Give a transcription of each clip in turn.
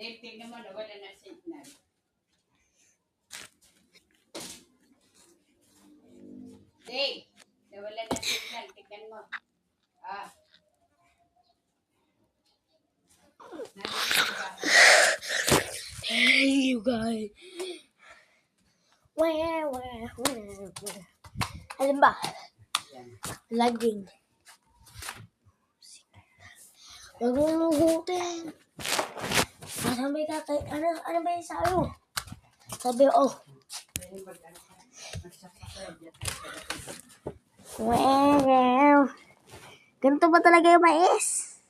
Tingnan mo, nawala na signal. Dave, nawala na signal. Tingnan mo. Hey, you guys. Where? Ano ba? Laging. Huwag mo hugutin. Sabi ka kay, ano ba yung sabi mo? Sabi, ganito ba talaga yung mais?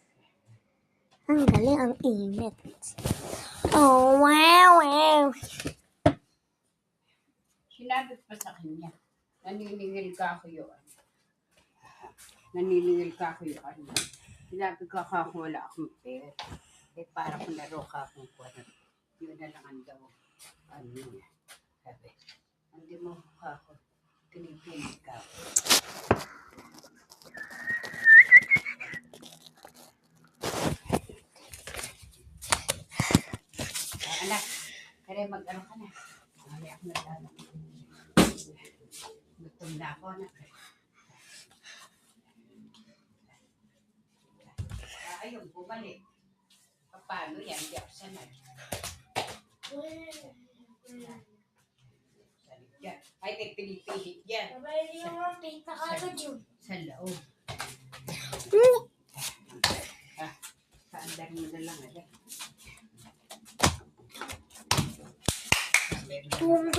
Ang galing, ang init. Wow. Sinabi pa sa kanya, naniningil ka ako yun. Naniningil ka ako yun. Sinabi ko ako wala akong pera. Para kung laro ka akong kuwan. Yun na lang ang daw. Sabi, hindi mo ako. Kinikinig ka ako. Anak, kaya mag-ano ka na. Mamaya ako naglalak. Gutom na ako, anak. Ayun, bumalik. Paano yan? Hindi ako sanay. Ay, may pinipihit yan. Sa loob. Paandar mo na lang, anak. Tung.